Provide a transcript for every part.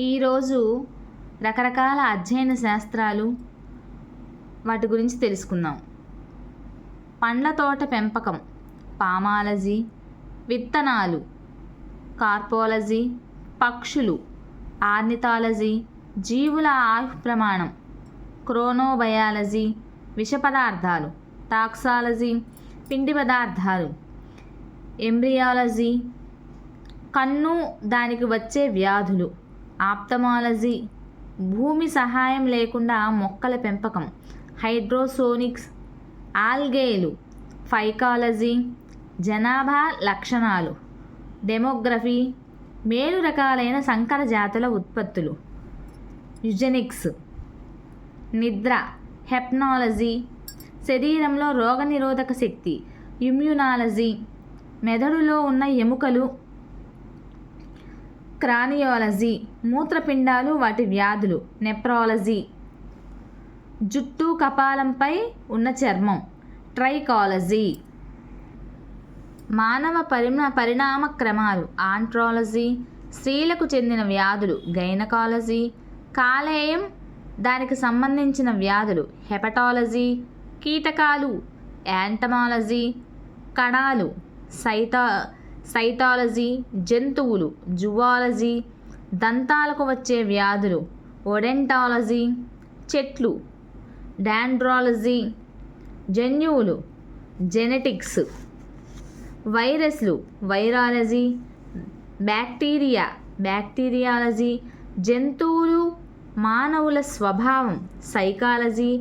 ఈరోజు రకరకాల అధ్యయన శాస్త్రాలు వాటి గురించి తెలుసుకుందాం. పండ్ల తోట పెంపకం, పామాలజీ, విత్తనాలు, కార్పోలజీ, పక్షులు, ఆర్నిథాలజీ, జీవుల ఆయు ప్రమాణం, క్రోనోబయాలజీ, విష పదార్థాలు, టాక్సాలజీ, పిండి పదార్థాలు, ఎంబ్రియాలజీ, కన్ను దానికి వచ్చే వ్యాధులు, ఆప్థమాలజీ, భూమి సహాయం లేకుండా మొక్కల పెంపకం, హైడ్రోసోనిక్స్, ఆల్గేలు, ఫైకాలజీ, జనాభా లక్షణాలు, డెమోగ్రఫీ, మేలు రకాలైన సంకర జాతుల ఉత్పత్తులు, యుజెనిక్స్, నిద్ర, హెప్నాలజీ, శరీరంలో రోగనిరోధక శక్తి, ఇమ్యూనాలజీ, మెదడులో ఉన్న ఎముకలు, క్రానియాలజీ, మూత్రపిండాలు వాటి వ్యాధులు, నెఫ్రాలజీ, జుట్టు కపాలంపై ఉన్న చర్మం, ట్రైకాలజీ, మానవ పరిణామ క్రమాలు, ఆంట్రాలజీ, స్త్రీలకు చెందిన వ్యాధులు, గైనకాలజీ, కాలేయం దానికి సంబంధించిన వ్యాధులు, హెపటాలజీ, కీటకాలు, యాంటమాలజీ, కణాలు, సైటాలజీ, జంతువులు, జువాలజీ, దంతాలకు వచ్చే వ్యాధులు, ఓడెంటాలజీ, చెట్లు, డాండ్రాలజీ, జన్యువులు, జెనెటిక్స్, వైరస్లు, వైరాలజీ, బ్యాక్టీరియాలజీ, జంతువులు, మానవుల స్వభావం, సైకాలజీ,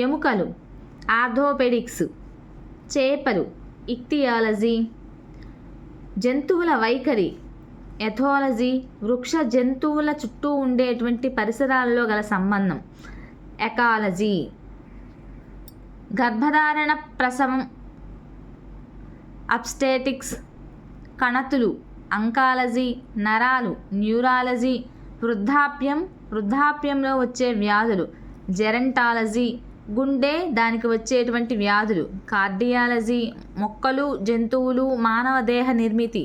ఎముకలు, ఆర్థోపెడిక్స్, చేపలు, ఇక్తియాలజీ, జంతువుల వైఖరి, ఎథాలజీ, వృక్ష జంతువుల చుట్టూ ఉండేటువంటి పరిసరాలలో గల సంబంధం, ఎకాలజీ, గర్భధారణ, ప్రసవం, అబ్స్టెటిక్స్, కణతులు, అంకాలజీ, నరాలు, న్యూరాలజీ, వృద్ధాప్యంలో వచ్చే వ్యాధులు, జెరంటాలజీ, గుండె దానికి వచ్చేటువంటి వ్యాధులు, కార్డియాలజీ, మొక్కలు, జంతువులు, మానవ దేహ నిర్మితి,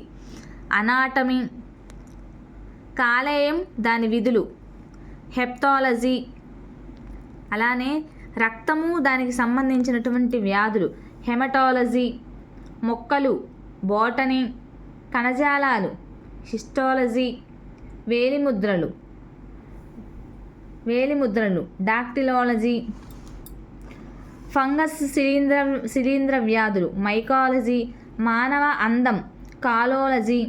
అనాటమీ, కాలేయం దాని విధులు, హెప్టాలజీ, అలానే రక్తము దానికి సంబంధించినటువంటి వ్యాధులు, హెమటాలజీ, మొక్కలు, బోటనీ, కణజాలాలు, హిస్టాలజీ, వేలిముద్రలు, డాక్టిలాలజీ, ఫంగస్, శిలీంధ్ర వ్యాధులు, మైకాలజీ, మానవ అందం, కాలోలజీ,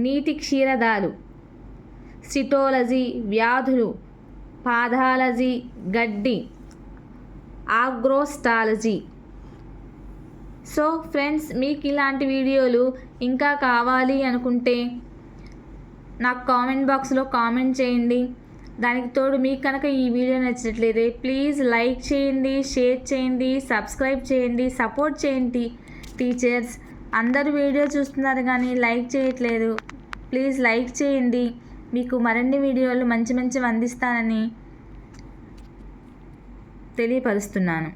నీటి క్షీరదాలు, సిటోలజీ, వ్యాధులు, పాథాలజీ, గడ్డి, ఆగ్రోస్టాలజీ. సో ఫ్రెండ్స్, మీకు ఇలాంటి వీడియోలు ఇంకా కావాలి అనుకుంటే నాకు కామెంట్ బాక్స్లో కామెంట్ చేయండి. దానికి తోడు మీకు కనుక ఈ వీడియో నచ్చినట్లయితే ప్లీజ్ లైక్ చేయండి, షేర్ చేయండి, సబ్స్క్రైబ్ చేయండి, సపోర్ట్ చేయండి. టీచర్స్ అందరూ వీడియో చూస్తున్నారు కానీ లైక్ చేయట్లేదు. ప్లీజ్ లైక్ చేయండి. మీకు మరిన్ని వీడియోలు మంచివి అందిస్తానని తెలియపరుస్తున్నాను.